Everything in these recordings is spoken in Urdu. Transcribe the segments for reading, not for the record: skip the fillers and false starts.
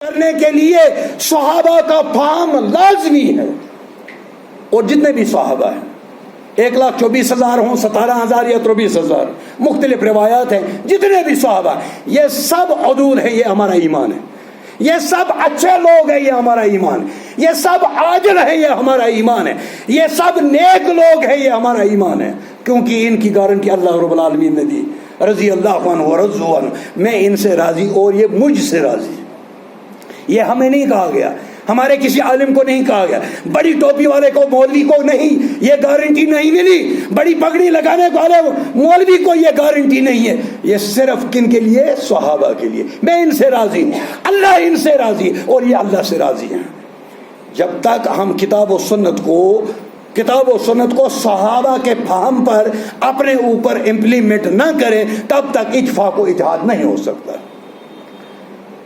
کرنے کے لیے صحابہ کا فہم لازمی ہے. اور جتنے بھی صحابہ ہیں 1,24,000 ہوں 17,000 یا 23,000 مختلف روایات ہیں, جتنے بھی صحابہ یہ سب عدول ہیں, یہ ہمارا ایمان ہے. یہ سب اچھے لوگ ہیں, یہ ہمارا ایمان ہے. یہ سب عادل ہیں, یہ ہمارا ایمان ہے. یہ سب نیک لوگ ہیں, یہ ہمارا ایمان ہے. کیونکہ ان کی گارنٹی اللہ رب العالمین نے دی, رضی اللہ عنہ ورضوا عنہ, میں ان سے راضی اور یہ مجھ سے راضی. یہ ہمیں نہیں کہا گیا, ہمارے کسی عالم کو نہیں کہا گیا, بڑی ٹوپی والے کو مولوی کو نہیں یہ گارنٹی نہیں ملی, بڑی پگڑی لگانے والے مولوی کو یہ گارنٹی نہیں ہے. یہ صرف کن کے لیے؟ صحابہ کے لیے. میں ان سے راضی ہوں, اللہ ان سے راضی اور یہ اللہ سے راضی ہیں. جب تک ہم کتاب و سنت کو صحابہ کے فہم پر اپنے اوپر امپلیمنٹ نہ کریں تب تک اتفاق و اتحاد نہیں ہو سکتا.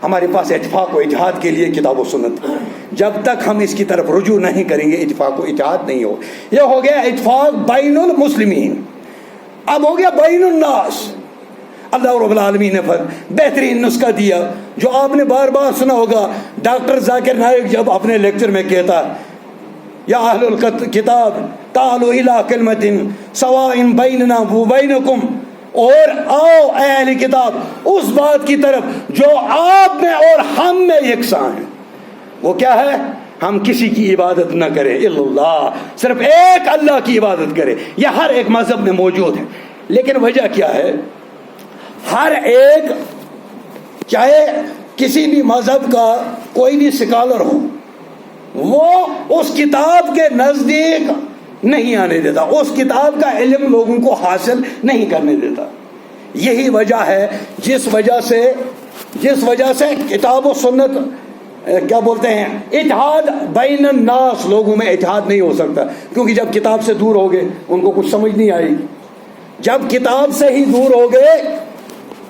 ہمارے پاس اتفاق و اتحاد کے لیے کتاب و سنت, جب تک ہم اس کی طرف رجوع نہیں کریں گے اتفاق و اتحاد نہیں ہو. یہ ہو گیا اتفاق بین المسلمین, اب ہو گیا بین الناس. اللہ رب العالمین نے بہترین نسخہ دیا جو آپ نے بار بار سنا ہوگا. ڈاکٹر ذاکر نائک جب اپنے لیکچر میں کہتا یا اہل الکتاب تعالوا الی کلمۃ سواء بیننا وبینکم, اور آؤ اے اہل کتاب اس بات کی طرف جو آپ میں اور ہم میں یکساں ہے. وہ کیا ہے؟ ہم کسی کی عبادت نہ کریں الا اللہ, صرف ایک اللہ کی عبادت کریں. یہ ہر ایک مذہب میں موجود ہے. لیکن وجہ کیا ہے؟ ہر ایک, چاہے کسی بھی مذہب کا کوئی بھی سکالر ہو, وہ اس کتاب کے نزدیک نہیں آنے دیتا, اس کتاب کا علم لوگوں کو حاصل نہیں کرنے دیتا. یہی وجہ ہے جس وجہ سے کتاب و سنت کیا بولتے ہیں, اتحاد بین الناس, لوگوں میں اتحاد نہیں ہو سکتا. کیونکہ جب کتاب سے دور ہو گئے ان کو کچھ سمجھ نہیں آئے گی. جب کتاب سے ہی دور ہو گئے,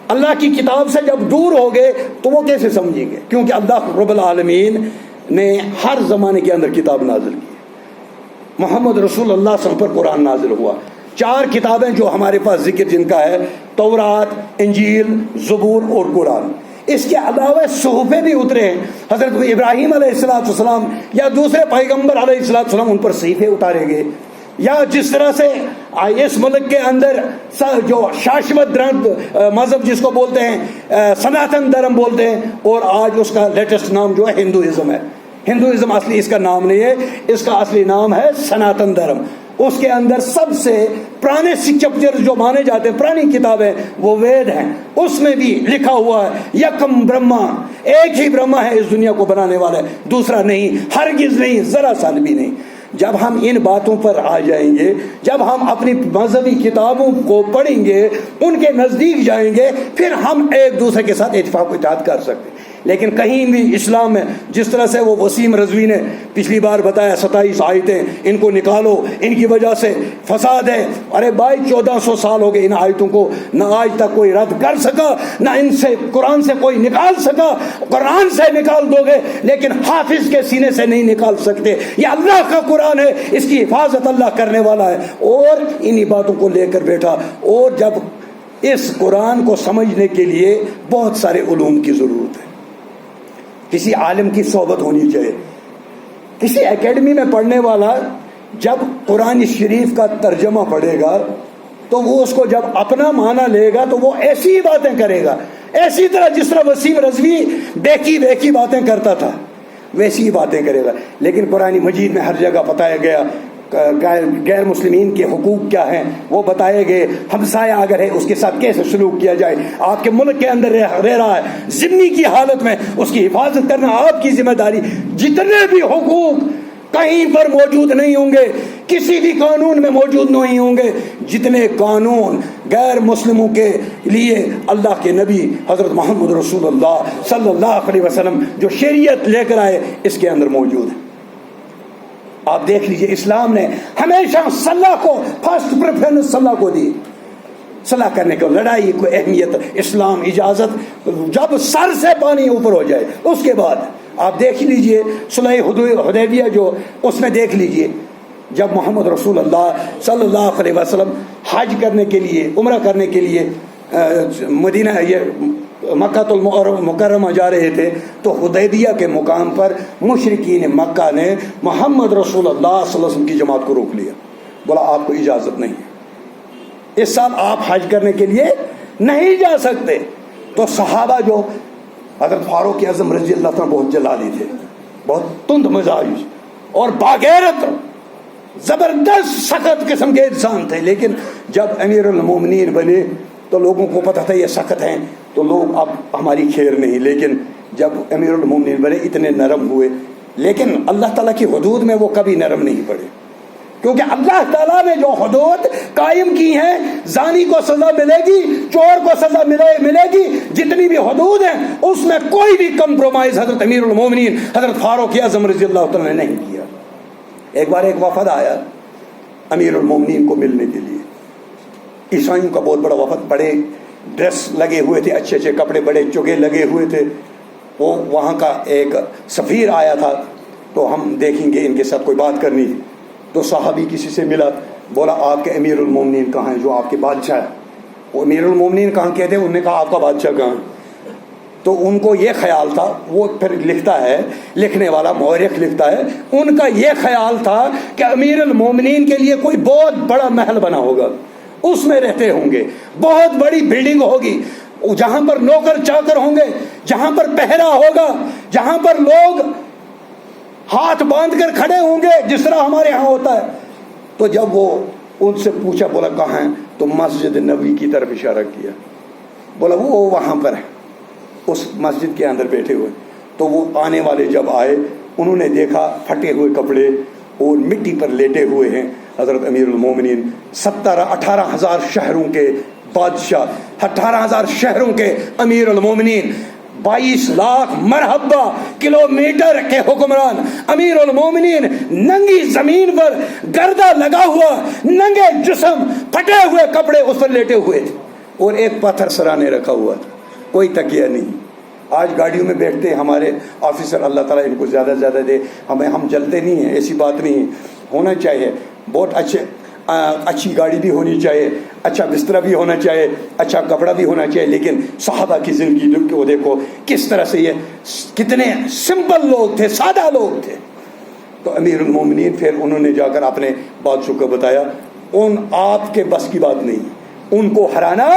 اللہ کی کتاب سے جب دور ہو گئے تو وہ کیسے سمجھیں گے؟ کیونکہ اللہ رب العالمین نے ہر زمانے کے اندر کتاب نازل کی. محمد رسول اللہ صلی اللہ علیہ وسلم پر قرآن نازل ہوا. 4 کتابیں جو ہمارے پاس ذکر جن کا ہے, تورات, انجیل, زبور اور قرآن. اس کے علاوہ صحفے بھی اترے ہیں. حضرت ابراہیم علیہ السلام یا دوسرے پیغمبر علیہ السلام ان پر صحیفے اتارے گئے. یا جس طرح سے اس ملک کے اندر جو شاشوت مذہب جس کو بولتے ہیں سناتن دھرم بولتے ہیں, اور آج اس کا لیٹسٹ نام جو ہے ہندوازم ہے. ہندوازم اصلی اس کا نام نہیں ہے, اس کا اصلی نام ہے سناتن دھرم. اس کے اندر سب سے پرانے اسکرپچر جو مانے جاتے ہیں, پرانی کتابیں, وہ وید ہیں. اس میں بھی لکھا ہوا ہے یکم برہما, ایک ہی برہما ہے اس دنیا کو بنانے والا ہے, دوسرا نہیں, ہرگز نہیں, ذرا سا بھی نہیں. جب ہم ان باتوں پر آ جائیں گے, جب ہم اپنی مذہبی کتابوں کو پڑھیں گے, ان کے نزدیک جائیں گے, پھر ہم ایک دوسرے کے ساتھ اتفاق و اتحاد کر سکتے ہیں. لیکن کہیں بھی اسلام میں جس طرح سے وہ وسیم رضوی نے پچھلی بار بتایا 27 آیتیں ان کو نکالو, ان کی وجہ سے فساد ہے. ارے بھائی 1400 سال ہو گئے ان آیتوں کو, نہ آج تک کوئی رد کر سکا, نہ ان سے قرآن سے کوئی نکال سکا. قرآن سے نکال دو گے لیکن حافظ کے سینے سے نہیں نکال سکتے. یہ اللہ کا قرآن ہے, اس کی حفاظت اللہ کرنے والا ہے. اور انہی باتوں کو لے کر بیٹھا. اور جب اس قرآن کو سمجھنے کے لیے بہت سارے علوم کی ضرورت ہے. کسی عالم کی صحبت ہونی چاہیے. کسی اکیڈمی میں پڑھنے والا جب قرآن شریف کا ترجمہ پڑھے گا تو وہ اس کو جب اپنا معنی لے گا تو وہ ایسی باتیں کرے گا, ایسی طرح جس طرح وسیم رضوی بیکی باتیں کرتا تھا ویسی ہی باتیں کرے گا. لیکن قرآن مجید میں ہر جگہ بتایا گیا غیر مسلمین کے حقوق کیا ہیں, وہ بتائے گئے. ہمسایہ اگر ہے اس کے ساتھ کیسے سلوک کیا جائے. آپ کے ملک کے اندر رہ رہا ہے ذمہ کی حالت میں, اس کی حفاظت کرنا آپ کی ذمہ داری. جتنے بھی حقوق کہیں پر موجود نہیں ہوں گے, کسی بھی قانون میں موجود نہیں ہوں گے, جتنے قانون غیر مسلموں کے لیے اللہ کے نبی حضرت محمد رسول اللہ صلی اللہ علیہ وسلم جو شریعت لے کر آئے اس کے اندر موجود ہے. آپ دیکھ لیجئے اسلام نے ہمیشہ صلاح کو فرسٹ پریفرنس صلاح کو دی. صلاح کرنے کو, لڑائی کو اہمیت اسلام اجازت جب سر سے پانی اوپر ہو جائے اس کے بعد. آپ دیکھ لیجئے صلح حدیبیہ جو, اس میں دیکھ لیجئے جب محمد رسول اللہ صلی اللہ علیہ وسلم حج کرنے کے لیے, عمرہ کرنے کے لیے مدینہ مکہ المکرمہ جا رہے تھے تو حدیبیہ کے مقام پر مشرکین مکہ نے محمد رسول اللہ صلی اللہ علیہ وسلم کی جماعت کو روک لیا، بولا آپ کو اجازت نہیں ہے، اس سال آپ حج کرنے کے لیے نہیں جا سکتے۔ تو صحابہ جو حضرت فاروق اعظم رضی اللہ عنہ بہت جلالی تھے، بہت تند مزاج اور باغیرت، زبردست سخت قسم کے انسان تھے، لیکن جب امیر المومنین بنے تو لوگوں کو پتہ تھا یہ سخت ہیں تو لوگ اب ہماری خیر نہیں، لیکن جب امیر المومنین بنے اتنے نرم ہوئے، لیکن اللہ تعالیٰ کی حدود میں وہ کبھی نرم نہیں پڑے، کیونکہ اللہ تعالیٰ نے جو حدود قائم کی ہیں، زانی کو سزا ملے گی، چور کو سزا ملے گی، جتنی بھی حدود ہیں اس میں کوئی بھی کمپرومائز حضرت امیر المومنین حضرت فاروق اعظم رضی اللہ عنہ نے نہیں کیا۔ ایک بار ایک وفد آیا امیر المومنین کو ملنے کے لیے، عیسائیوں کا بہت بڑا وفد، بڑے ڈریس لگے ہوئے تھے، اچھے اچھے کپڑے، بڑے چگے لگے ہوئے تھے، وہ وہاں کا ایک سفیر آیا تھا، تو ہم دیکھیں گے ان کے ساتھ کوئی بات کرنی تھی۔ تو صحابی کسی سے ملا، بولا آپ کے امیر المومنین کہاں ہیں، جو آپ کے بادشاہ ہے؟ وہ امیر المومنین کہاں کہتے ہیں، انہوں نے کہا آپ کا بادشاہ کہاں ہے؟ تو ان کو یہ خیال تھا، وہ پھر لکھتا ہے، لکھنے والا مورخ لکھتا ہے، ان کا یہ خیال تھا کہ امیر المومنین کے لیے کوئی بہت بڑا محل بنا ہوگا، اس میں رہتے ہوں گے، بہت بڑی بلڈنگ ہوگی، جہاں پر نوکر چاکر ہوں گے، جہاں پر پہرا ہوگا، جہاں پر لوگ ہاتھ باندھ کر کھڑے ہوں گے جس طرح ہمارے ہاں ہوتا ہے۔ تو جب وہ ان سے پوچھا، بولا کہاں ہیں، تو مسجد نبوی کی طرف اشارہ کیا، بولا وہ وہاں پر ہے، اس مسجد کے اندر بیٹھے ہوئے۔ تو وہ آنے والے جب آئے، انہوں نے دیکھا پھٹے ہوئے کپڑے اور مٹی پر لیٹے ہوئے ہیں حضرت امیر المومنین، 18,000 شہروں کے بادشاہ، 18,000 شہروں کے امیر المومنین، 22 لاکھ مربع کلومیٹر کے حکمران امیر المومنین، ننگی زمین پر گردہ لگا ہوا، ننگے جسم، پھٹے ہوئے کپڑے اس پر لیٹے ہوئے تھے، اور ایک پتھر سرانے رکھا ہوا تھا، کوئی تکیہ نہیں۔ آج گاڑیوں میں بیٹھتے ہیں ہمارے آفیسر، اللہ تعالیٰ ان کو زیادہ زیادہ دے، ہم جلتے نہیں ہیں، ایسی بات نہیں ہے، ہونا چاہیے، بہت اچھی گاڑی بھی ہونی چاہیے، اچھا بستر بھی ہونا چاہیے، اچھا کپڑا بھی ہونا چاہیے، لیکن صحابہ کی زندگی کو دیکھو کس طرح سے، یہ کتنے سمپل لوگ تھے، سادہ لوگ تھے۔ تو امیر المومنین پھر انہوں نے جا کر اپنے بادشاہ کو بتایا، آپ کے بس کی بات نہیں، ان کو ہرانا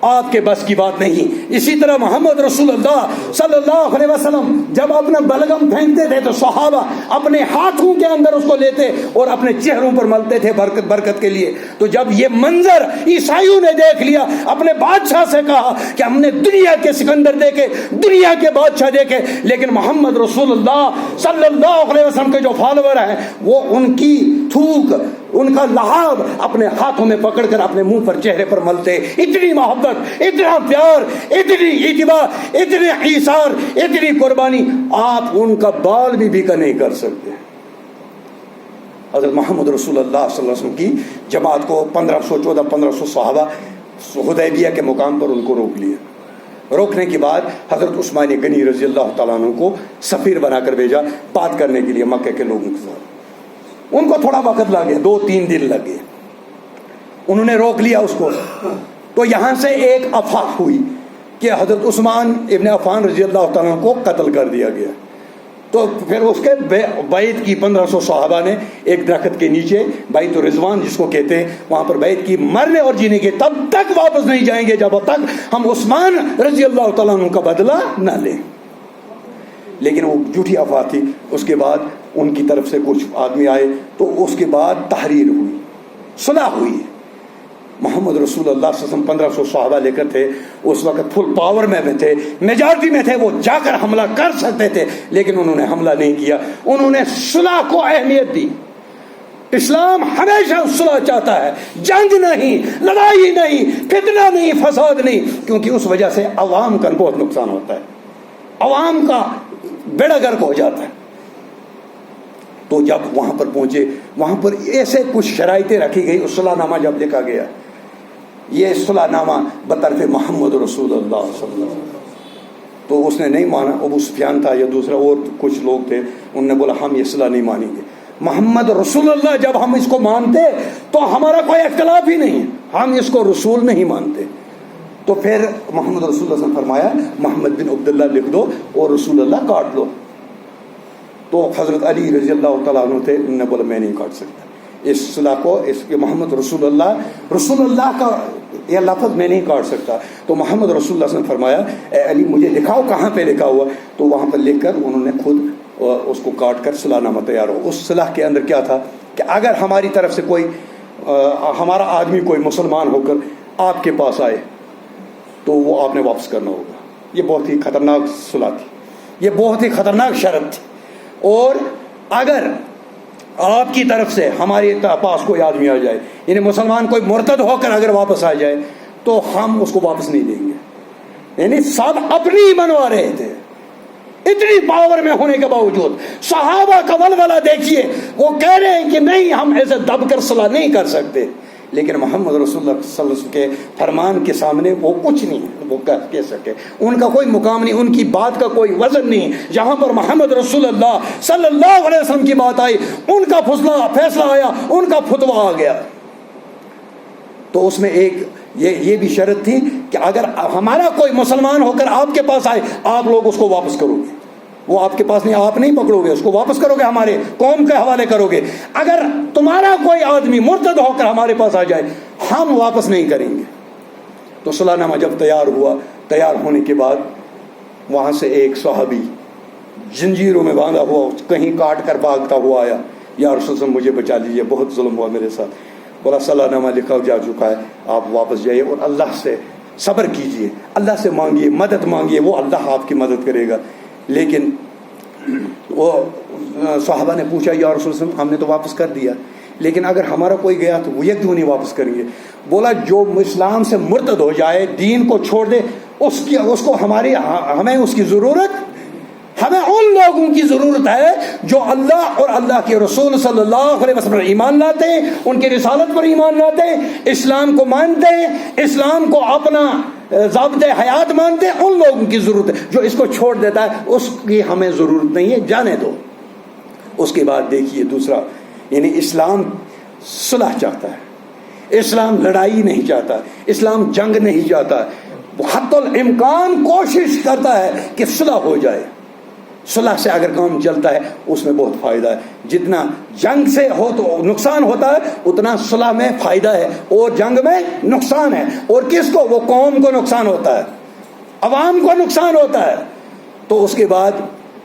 آپ کے بس کی بات نہیں۔ اسی طرح محمد رسول اللہ صلی اللہ علیہ وسلم جب اپنا بلغم پھینکتے تھے تو صحابہ اپنے ہاتھوں کے اندر اس کو لیتے اور اپنے چہروں پر ملتے تھے برکت کے لیے۔ تو جب یہ منظر عیسائیوں نے دیکھ لیا، اپنے بادشاہ سے کہا کہ ہم نے دنیا کے سکندر دیکھے، دنیا کے بادشاہ دیکھے، لیکن محمد رسول اللہ صلی اللہ علیہ وسلم کے جو فالوور ہیں وہ ان کی تھوک، ان کا لحاظ اپنے ہاتھوں میں پکڑ کر اپنے منہ پر، چہرے پر ملتے۔ اتنی محبت، اتنا پیار، اتنی اتباع، اتنے ایثار، اتنی قربانی، آپ ان کا بال بھی بھیکا نہیں کر سکتے۔ حضرت محمد رسول اللہ صلی اللہ علیہ وسلم کی جماعت کو 1500 صحابہ حدیبیہ کے مقام پر ان کو روک لیا۔ روکنے کے بعد حضرت عثمان غنی رضی اللہ تعالیٰ عنہ کو سفیر بنا کر بھیجا بات کرنے کے لیے مکہ کے لوگوں کے ساتھ۔ ان کو تھوڑا وقت لگ گیا، 2-3 دن لگ گئے، انہوں نے روک لیا اس کو۔ تو یہاں سے ایک افواہ ہوئی کہ حضرت عثمان ابن عفان رضی اللہ تعالیٰ کو قتل کر دیا گیا۔ تو پھر اس کے بیعت کی 1500 صحابہ نے ایک درخت کے نیچے، بیعت الرضوان جس کو کہتے ہیں، وہاں پر بیعت کی، مرنے اور جینے کے، تب تک واپس نہیں جائیں گے جب تک ہم عثمان رضی اللہ تعالیٰ عنہ کا بدلہ نہ لیں۔ لیکن وہ جھوٹی افواہ تھی۔ اس کے بعد ان کی طرف سے کچھ آدمی آئے، تو اس کے بعد تحریر ہوئی، صلح ہوئی۔ محمد رسول اللہ صلی اللہ علیہ وسلم 1500 صحابہ لے کر تھے، اس وقت فل پاور میں تھے، میجارٹی میں تھے، وہ جا کر حملہ کر سکتے تھے، لیکن انہوں نے حملہ نہیں کیا، انہوں نے صلح کو اہمیت دی۔ اسلام ہمیشہ صلح چاہتا ہے، جنگ نہیں، لڑائی نہیں، فتنہ نہیں، فساد نہیں، کیونکہ اس وجہ سے عوام کا بہت نقصان ہوتا ہے، عوام کا بیڑا گرک ہو جاتا ہے۔ تو جب وہاں پر پہنچے، وہاں پر ایسے کچھ شرائطیں رکھی گئی، اس صلح نامہ جب لکھا گیا، یہ صلح نامہ بطرف محمد رسول اللہ صلی اللہ علیہ وسلم، تو اس نے نہیں مانا۔ ابو سفیان تھا یا دوسرا اور کچھ لوگ تھے، انہوں نے بولا ہم یہ صلح نہیں مانیں گے، محمد رسول اللہ جب ہم اس کو مانتے تو ہمارا کوئی اختلاف ہی نہیں ہے، ہم اس کو رسول نہیں مانتے، تو پھر محمد رسول اللہ صلی اللہ علیہ وسلم نے فرمایا محمد بن عبداللہ لکھ دو اور رسول اللہ کاٹ دو. تو حضرت علی رضی اللہ تعالیٰ عنہ تھے, انہوں نے بولا میں نہیں کاٹ سکتا اس صلح کو, اس کے محمد رسول اللہ کا یہ لفظ میں نہیں کاٹ سکتا. تو محمد رسول اللہ صلی اللہ علیہ وسلم نے فرمایا اے علی مجھے دکھاؤ کہاں پہ لکھا ہوا. تو وہاں پر لکھ کر انہوں نے خود اس کو کاٹ کر صلح نامہ تیار ہو. اس صلح کے اندر کیا تھا کہ اگر ہماری طرف سے کوئی ہمارا آدمی کوئی مسلمان ہو کر آپ کے پاس آئے تو وہ آپ نے واپس کرنا ہوگا. یہ بہت ہی خطرناک صلح تھی, یہ بہت ہی خطرناک شرط تھی. اور اگر آپ کی طرف سے ہمارے پاس کوئی آدمی آ جائے, یعنی مسلمان کوئی مرتد ہو کر اگر واپس آ جائے تو ہم اس کو واپس نہیں دیں گے. یعنی سب اپنی ہی منوا رہے تھے, اتنی پاور میں ہونے کے باوجود. صحابہ کا ولولہ دیکھیے, وہ کہہ رہے ہیں کہ نہیں ہم ایسے دب کر صلح نہیں کر سکتے, لیکن محمد رسول اللہ صلی اللہ علیہ وسلم کے فرمان کے سامنے وہ کچھ نہیں وہ کہہ سکے. ان کا کوئی مقام نہیں, ان کی بات کا کوئی وزن نہیں. جہاں پر محمد رسول اللہ صلی اللہ علیہ وسلم کی بات آئی, ان کا فیصلہ آیا, ان کا فتویٰ آ گیا. تو اس میں ایک یہ بھی شرط تھی کہ اگر ہمارا کوئی مسلمان ہو کر آپ کے پاس آئے آپ لوگ اس کو واپس کرو گے. وہ آپ کے پاس نہیں, آپ نہیں پکڑو گے, اس کو واپس کرو گے, ہمارے قوم کے حوالے کرو گے. اگر تمہارا کوئی آدمی مرتد ہو کر ہمارے پاس آ جائے ہم واپس نہیں کریں گے. تو صلح نامہ جب تیار ہوا, تیار ہونے کے بعد وہاں سے ایک صحابی زنجیروں میں باندھا ہوا کہیں کاٹ کر بھاگتا ہوا آیا, یا رسول اللہ مجھے بچا لیجیے, بہت ظلم ہوا میرے ساتھ. بولا صلح نامہ لکھا جا چکا ہے, آپ واپس جائیے اور اللہ سے صبر کیجیے, اللہ سے مانگیے, مدد مانگیے, وہ اللہ آپ کی مدد کرے گا. لیکن وہ صحابہ نے پوچھا یا رسول اللہ ہم نے تو واپس کر دیا, لیکن اگر ہمارا کوئی گیا تو وہ یہ کیوں نہیں واپس کریں گے. بولا جو اسلام سے مرتد ہو جائے, دین کو چھوڑ دے, اس کو ہمیں اس کی ضرورت, ہمیں ان لوگوں کی ضرورت ہے جو اللہ اور اللہ کے رسول صلی اللہ علیہ وسلم پر ایمان لاتے ہیں, ان کی رسالت پر ایمان لاتے ہیں, اسلام کو مانتے ہیں, اسلام کو اپنا ضابطۂ حیات مانتے ہیں. ان لوگوں کی ضرورت ہے. جو اس کو چھوڑ دیتا ہے اس کی ہمیں ضرورت نہیں ہے, جانے دو. اس کے بعد دیکھیے دوسرا, یعنی اسلام صلح چاہتا ہے, اسلام لڑائی نہیں چاہتا, اسلام جنگ نہیں چاہتا. حتی الامکان کوشش کرتا ہے کہ صلح ہو جائے. صلح سے اگر کام چلتا ہے اس میں بہت فائدہ ہے. جتنا جنگ سے ہو تو نقصان ہوتا ہے اتنا صلح میں فائدہ ہے, اور جنگ میں نقصان ہے. اور کس کو؟ وہ قوم کو نقصان ہوتا ہے, عوام کو نقصان ہوتا ہے. تو اس کے بعد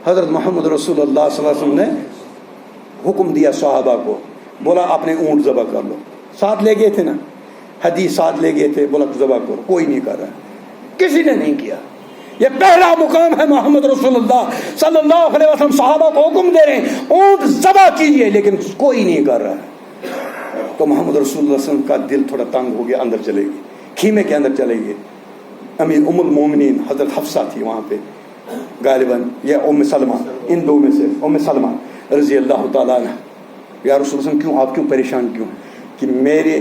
حضرت محمد رسول اللہ صلی اللہ علیہ وسلم نے حکم دیا صحابہ کو, بولا اپنے اونٹ ذبح کر لو. ساتھ لے گئے تھے نا, حدیث ساتھ لے گئے تھے, بولا ذبح کرو. کوئی نہیں کر رہا, کسی نے نہیں کیا. یہ پہلا مقام ہے محمد رسول اللہ صلی اللہ علیہ وسلم صحابہ کو حکم دے رہے ہیں اونٹ ذبح کیجئے, لیکن کوئی نہیں کر رہا. تو محمد رسول اللہ صلی اللہ علیہ وسلم کا دل تھوڑا تنگ ہو گیا, اندر چلے گئے, خیمے کے اندر چلے گئے. ام المومنین حضرت حفصہ تھی وہاں پہ غالباً, یا ام سلمہ, ان دو میں سے ام سلمہ رضی اللہ تعالیٰ عنہ. یا رسول اللہ کیوں, آپ کیوں پریشان کیوں؟ کہ میرے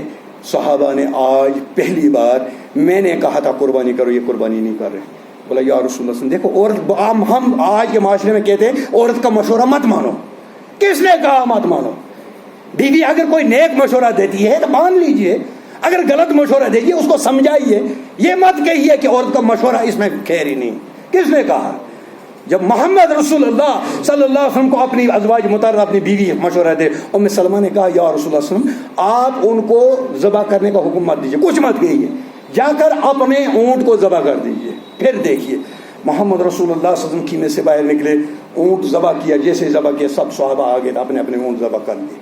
صحابہ نے آج پہلی بار میں نے کہا تھا قربانی کرو, یہ قربانی نہیں کر رہے. بولا یا رسول اللہ دیکھو, عورت, ہم آج کے معاشرے میں کہتے ہیں عورت کا مشورہ مت مانو. کس نے کہا مت مانو؟ بیوی اگر کوئی نیک مشورہ دیتی ہے تو مان لیجئے, اگر غلط مشورہ دے گی اس کو سمجھائیے. یہ مت کہیے کہ عورت کا مشورہ اس میں خیر ہی نہیں. کس نے کہا؟ جب محمد رسول اللہ صلی اللہ علیہ وسلم کو اپنی ازواج مطہرہ, اپنی بیوی مشورہ دے, ام سلمہ نے کہا یا رسول اللہ صلی اللہ علیہ وسلم آپ ان کو ذبح کرنے کا حکم مت دیجیے, کچھ مت کہیے, جا کر اپنے اونٹ کو ذبح کر دیجیے. پھر دیکھیے محمد رسول اللہ صلی اللہ علیہ وسلم خیمے سے باہر نکلے, اونٹ ذبح کیا, جیسے ذبح کیا سب صحابہ آگے اپنے اپنے اونٹ ذبح کر لیے.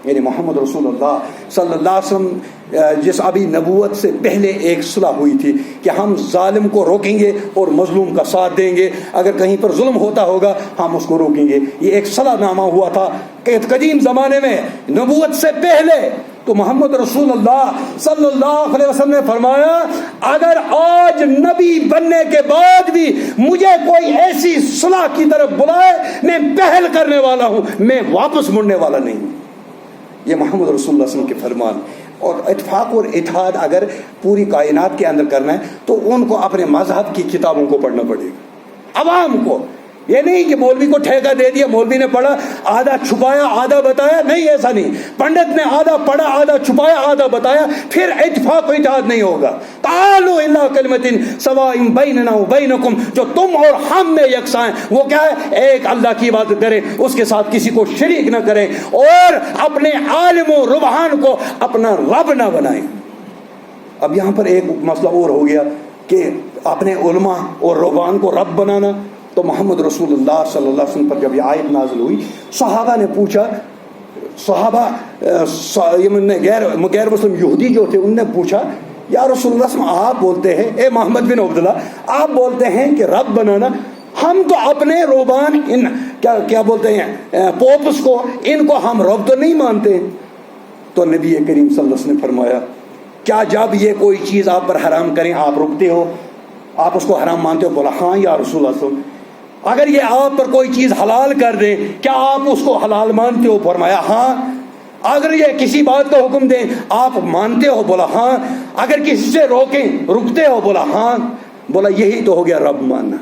یعنی محمد رسول اللہ صلی اللہ علیہ وسلم جس ابھی نبوت سے پہلے ایک صلح ہوئی تھی کہ ہم ظالم کو روکیں گے اور مظلوم کا ساتھ دیں گے, اگر کہیں پر ظلم ہوتا ہوگا ہم اس کو روکیں گے. یہ ایک صلح نامہ ہوا تھا قدیم زمانے میں نبوت سے پہلے. تو محمد رسول اللہ صلی اللہ علیہ وسلم نے فرمایا اگر آج نبی بننے کے بعد بھی مجھے کوئی ایسی صلح کی طرف بلائے میں پہل کرنے والا ہوں, میں واپس مڑنے والا نہیں ہوں. یہ محمد رسول اللہ صلی اللہ علیہ وسلم کے فرمان. اور اتفاق اور اتحاد اگر پوری کائنات کے اندر کرنا ہے تو ان کو اپنے مذہب کی کتابوں کو پڑھنا پڑے گا, عوام کو. یہ نہیں کہ مولوی کو ٹھیکہ دے دیا, مولوی نے پڑھا آدھا چھپایا آدھا بتایا, نہیں ایسا نہیں. پنڈت نے آدھا پڑھا آدھا چھپایا آدھا بتایا, پھر اتفاق و اتحاد نہیں ہوگا. تعالوا الی کلمۃ سواء بیننا وبینکم، جو تم اور ہم میں یکساں ہیں وہ کیا ہے؟ ایک اللہ کی عبادت کریں، اس کے ساتھ کسی کو شریک نہ کریں، اور اپنے عالم و ربحان کو اپنا رب نہ بنائیں۔ اب یہاں پر ایک مسئلہ اور ہو گیا کہ اپنے علماء اور ربحان کو رب بنانا۔ تو محمد رسول اللہ صلی اللہ علیہ وسلم پر جب یہ آیت نازل ہوئی، صحابہ نے پوچھا، صحابہ غیر مسلم یہودی جو تھے، انہوں نے پوچھا یا رسول اللہ صلی اللہ علیہ وسلم، آپ بولتے ہیں، اے محمد بن عبداللہ، آپ بولتے ہیں کہ رب بنانا، ہم تو اپنے روبان ان کیا بولتے ہیں پوپس کو، ان کو ہم رب تو نہیں مانتے۔ تو نبی کریم صلی اللہ علیہ وسلم نے فرمایا، کیا جب یہ کوئی چیز آپ پر حرام کریں آپ رکتے ہو؟ آپ اس کو حرام مانتے ہو؟ بولا ہاں یا رسول اللہ صلی اللہ علیہ وسلم۔ اگر یہ آپ پر کوئی چیز حلال کر دیں کیا آپ اس کو حلال مانتے ہو؟ فرمایا ہاں۔ اگر یہ کسی بات کا حکم دیں آپ مانتے ہو؟ بولا ہاں۔ اگر کسی سے روکیں رکتے ہو؟ بولا ہاں۔ بولا یہی تو ہو گیا رب ماننا،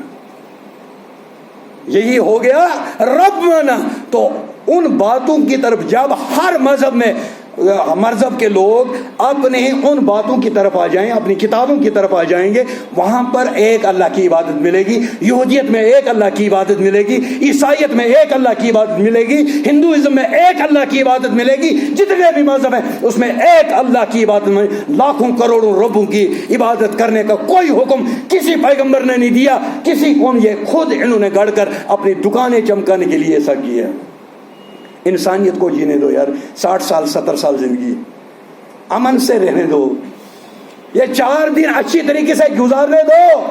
یہی ہو گیا رب مانا۔ تو ان باتوں کی طرف جب ہر مذہب کے لوگ اپنے ان باتوں کی طرف آ جائیں، اپنی کتابوں کی طرف آ جائیں گے، وہاں پر ایک اللہ کی عبادت ملے گی۔ یہودیت میں ایک اللہ کی عبادت ملے گی، عیسائیت میں ایک اللہ کی عبادت ملے گی، ہندوازم میں ایک اللہ کی عبادت ملے گی، جتنے بھی مذہب ہیں اس میں ایک اللہ کی عبادت میں لاکھوں کروڑوں ربوں کی عبادت کرنے کا کوئی حکم کسی پیغمبر نے نہیں دیا، کسی قوم، یہ خود انہوں نے گڑھ کر اپنی دکانیں چمکانے کے لیے ایسا کیا۔ انسانیت کو جینے دو یار، 60 سال 70 سال زندگی امن سے رہنے دو، یہ 4 دن اچھی طریقے سے گزارنے دو۔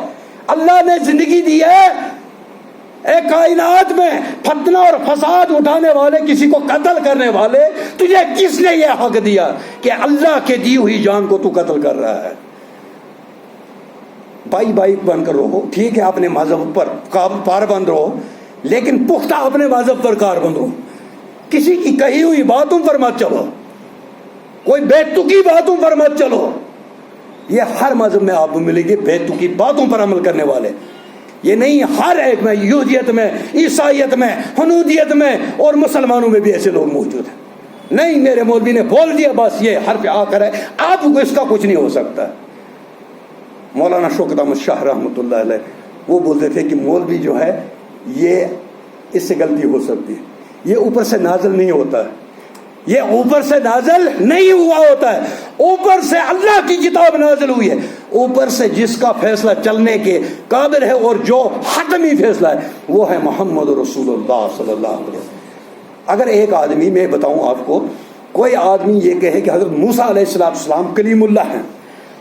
اللہ نے زندگی دی ہے، ایک کائنات میں فتنہ اور فساد اٹھانے والے، کسی کو قتل کرنے والے، تجھے کس نے یہ حق دیا کہ اللہ کے دی ہوئی جان کو تو قتل کر رہا ہے؟ بائی بن کر رہو، ٹھیک ہے اپنے مذہب پر پابند رہو، لیکن پختہ اپنے مذہب پر کاربند رہو، کسی کی کہی ہوئی باتوں پر مت چلو، کوئی بیتکی باتوں پر مت چلو۔ یہ ہر مذہب میں آپ کو ملے گی بیتکی باتوں پر عمل کرنے والے، یہ نہیں ہر ایک میں، یہودیت میں، عیسائیت میں، ہنودیت میں اور مسلمانوں میں بھی ایسے لوگ موجود ہیں۔ نہیں میرے مولوی نے بول دیا بس یہ حرف آ کر ہے، آپ کو اس کا کچھ نہیں ہو سکتا۔ مولانا شوکت احمد شاہ رحمۃ اللہ علیہ وہ بولتے تھے کہ مولوی جو ہے یہ اس سے غلطی ہو سکتی ہے، یہ اوپر سے نازل نہیں ہوتا ہے، یہ اوپر سے نازل نہیں ہوا ہوتا ہے، اوپر سے اللہ کی کتاب نازل ہوئی ہے، اوپر سے جس کا فیصلہ چلنے کے قابل ہے اور جو حتمی فیصلہ ہے وہ ہے محمد رسول اللہ صلی اللہ علیہ وسلم۔ اگر ایک آدمی، میں بتاؤں آپ کو، کوئی آدمی یہ کہے کہ حضرت موسیٰ علیہ السلام کلیم اللہ ہیں،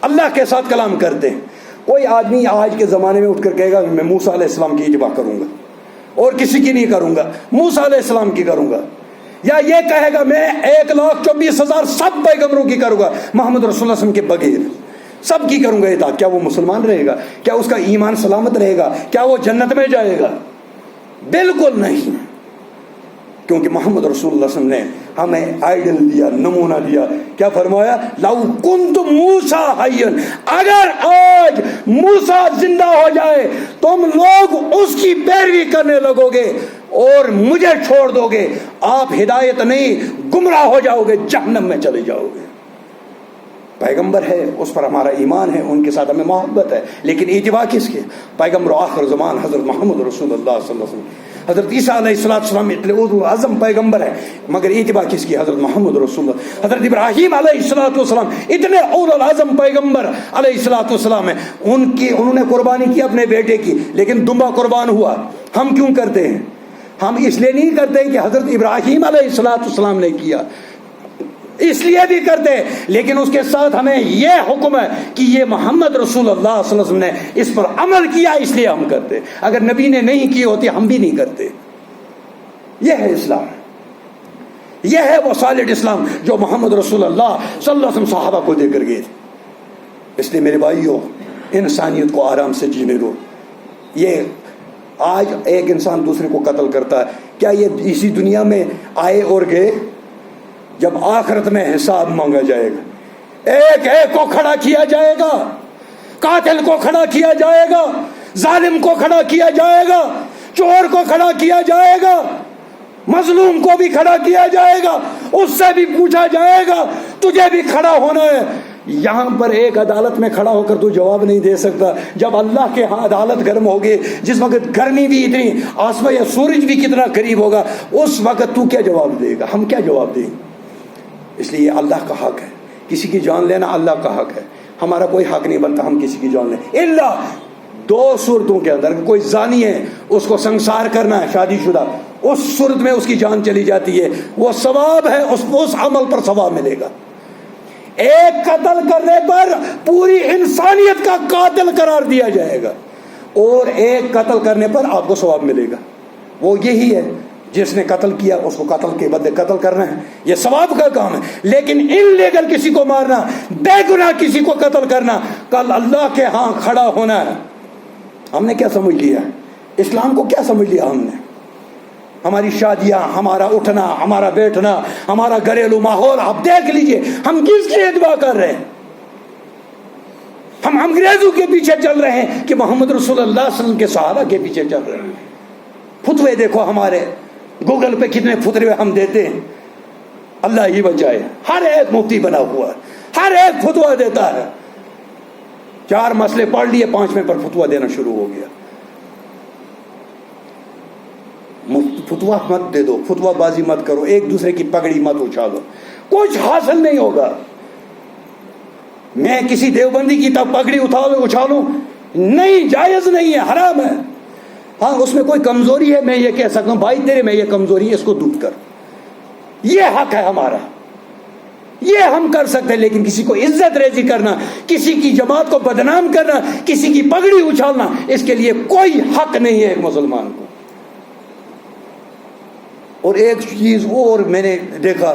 اللہ کے ساتھ کلام کرتے ہیں، کوئی آدمی آج کے زمانے میں اٹھ کر کہے گا میں موسیٰ علیہ السلام کی اتباع کروں گا اور کسی کی نہیں کروں گا، موسیٰ علیہ السلام کی کروں گا، یا یہ کہے گا میں 1,24,000 سب پیغمبروں کی کروں گا محمد رسول اللہ صلی اللہ علیہ وسلم کے بغیر سب کی کروں گا اطاعت، کیا وہ مسلمان رہے گا؟ کیا اس کا ایمان سلامت رہے گا؟ کیا وہ جنت میں جائے گا؟ بالکل نہیں، کیونکہ محمد رسول اللہ صلی اللہ علیہ وسلم نے ہمیں آئیڈل دیا، نمونہ دیا۔ کیا فرمایا؟ لو کنت موسیٰ حیا، اگر آج موسیٰ زندہ ہو جائے تم لوگ اس کی پیروی کرنے لگو گے اور مجھے چھوڑ دو گے، آپ ہدایت نہیں گمراہ ہو جاؤ گے، جہنم میں چلے جاؤ گے۔ پیغمبر ہے اس پر ہمارا ایمان ہے، ان کے ساتھ ہمیں محبت ہے، لیکن اتباع کس کی؟ پیغمبر آخر زمان حضرت محمد رسول اللہ صلی اللہ علیہ وسلم۔ حضرت عیسیٰ علیہ السلام اتنے اعظم پیغمبر ہے مگر اتباع کس کی؟ حضرت محمد رسول اللہ۔ حضرت ابراہیم علیہ السلام اتنے اعظم پیغمبر علیہ السلام ہیں، انہوں نے قربانی کی اپنے بیٹے کی، لیکن دمبا قربان ہوا۔ ہم کیوں کرتے ہیں؟ ہم اس لیے نہیں کرتے کہ حضرت ابراہیم علیہ السلام نے کیا، اس لیے بھی کرتے، لیکن اس کے ساتھ ہمیں یہ حکم ہے کہ یہ محمد رسول اللہ صلی اللہ علیہ وسلم نے اس پر عمل کیا، اس لیے ہم کرتے۔ اگر نبی نے نہیں کی ہوتی ہم بھی نہیں کرتے۔ یہ ہے اسلام، یہ ہے وہ سالڈ اسلام جو محمد رسول اللہ صلی اللہ علیہ وسلم صحابہ کو دے کر گئے تھے۔ اس لیے میرے بھائیو، انسانیت کو آرام سے جینے دو۔ یہ آج ایک انسان دوسرے کو قتل کرتا ہے، کیا یہ اسی دنیا میں آئے اور گئے؟ جب آخرت میں حساب مانگا جائے گا، ایک ایک کو کھڑا کیا جائے گا، قاتل کو کھڑا کیا جائے گا، ظالم کو کھڑا کیا جائے گا، چور کو کھڑا کیا جائے گا، مظلوم کو بھی کھڑا کیا جائے گا، اس سے بھی پوچھا جائے گا تجھے بھی کھڑا ہونا ہے۔ یہاں پر ایک عدالت میں کھڑا ہو کر تو جواب نہیں دے سکتا. جب اللہ کے ہاں عدالت گرم ہوگی, جس وقت گرمی بھی اتنی, آسمان یا سورج بھی کتنا قریب ہوگا, اس وقت تو کیا جواب دے گا؟ ہم کیا جواب دیں؟ اس لیے یہ اللہ کا حق ہے. کسی کی جان لینا اللہ کا حق ہے, ہمارا کوئی حق نہیں بنتا ہم کسی کی جان لیں. الا دو صورتوں کے اندر, کوئی زانی ہے اس کو سنسار کرنا ہے, شادی شدہ, اس صورت میں اس کی جان چلی جاتی ہے, وہ ثواب ہے, اس عمل پر ثواب ملے گا. ایک قتل کرنے پر پوری انسانیت کا قاتل قرار دیا جائے گا, اور ایک قتل کرنے پر آپ کو ثواب ملے گا. وہ یہی ہے, جس نے قتل کیا اس کو قتل کے بدلے قتل کرنا ہے, یہ ثواب کا کام ہے. لیکن انلیگل کسی کو مارنا, بے گناہ کسی کو قتل کرنا, کل اللہ کے ہاں کھڑا ہونا ہے. ہم نے کیا سمجھ لیا؟ اسلام کو کیا سمجھ لیا ہم نے؟ ہماری شادیاں, ہمارا اٹھنا, ہمارا بیٹھنا, ہمارا گھریلو ماحول, آپ دیکھ لیجئے ہم کس کی اتباع کر رہے ہیں. ہم انگریزوں کے پیچھے چل رہے ہیں کہ محمد رسول اللہ صلی اللہ علیہ وسلم کے صحابہ کے پیچھے چل رہے ہیں. فتوے دیکھو ہمارے گوگل پہ کتنے فتوے ہم دیتے ہیں, اللہ ہی بچائے. ہر ایک مفتی بنا ہوا ہے, ہر ایک فتوا دیتا ہے. 4 مسئلے پڑھ لیے, 5ویں پر فتوا دینا شروع ہو گیا. فتوا مت دے دو, فتوا بازی مت کرو, ایک دوسرے کی پگڑی مت اچھالو, کچھ حاصل نہیں ہوگا. میں کسی دیوبندی کی پگڑی اچھالوں, نہیں, جائز نہیں ہے, حرام ہے. ہاں اس میں کوئی کمزوری ہے, میں یہ کہہ سکتا ہوں بھائی تیرے میں یہ کمزوری ہے, اس کو دور کر, یہ حق ہے ہمارا, یہ ہم کر سکتے ہیں. لیکن کسی کو عزت ریزی کرنا, کسی کی جماعت کو بدنام کرنا, کسی کی پگڑی اچھالنا, اس کے لیے کوئی حق نہیں ہے ایک مسلمان کو. اور ایک چیز اور میں نے دیکھا,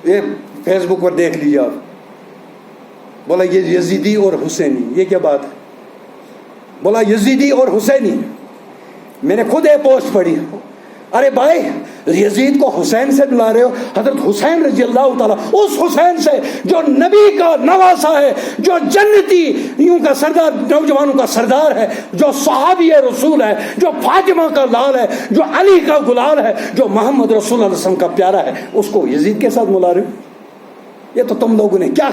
یہ فیس بک پر دیکھ لیجیے آپ, بولا یہ یزیدی اور حسینی, یہ کیا بات ہے؟ بولا یزیدی اور حسینی. میں نے خود ایک پوسٹ پڑھی, ارے بھائی یزید کو حسین سے ملا رہے ہو, حضرت حسین رضی اللہ تعالیٰ, اس حسین سے جو نبی کا نواسا ہے, جو جنتی یوں کا سردار, نوجوانوں کا سردار ہے, جو صحابی رسول ہے, جو فاطمہ کا لال ہے, جو علی کا گلال ہے, جو محمد رسول اللہ علیہ وسلم کا پیارا ہے, اس کو یزید کے ساتھ ملا رہے ہو. یہ تو تم لوگوں نے کیا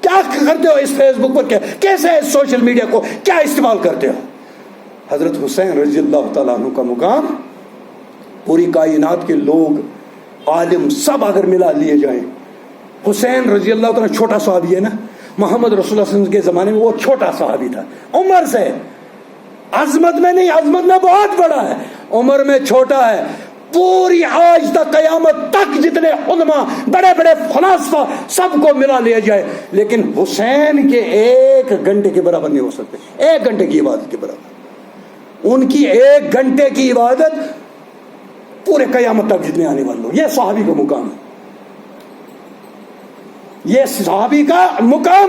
کرتے ہو اس فیس بک پر, کیسے اس سوشل میڈیا کو کیا استعمال کرتے ہو. حضرت حسین رضی اللہ تعالیٰ عنہ کا مقام پوری کائنات کے لوگ, عالم سب اگر ملا لیے جائیں, حسین رضی اللہ تعالیٰ چھوٹا صحابی ہے نا, محمد رسول اللہ صلی اللہ علیہ وسلم کے زمانے میں وہ چھوٹا صحابی تھا, عمر سے, عظمت میں نہیں, عظمت میں بہت بڑا ہے, عمر میں چھوٹا ہے. پوری آج تک قیامت تک جتنے علماء, بڑے بڑے فلاسفہ, سب کو ملا لیا جائے, لیکن حسین کے 1 گھنٹے کے برابر نہیں ہو سکتے. 1 گھنٹے کی عبادت کے برابر. ان کی 1 گھنٹے کی عبادت پورے قیامت تک جتنے آنے والے لوگ. یہ صحابی کا مقام ہے, یہ صحابی کا مقام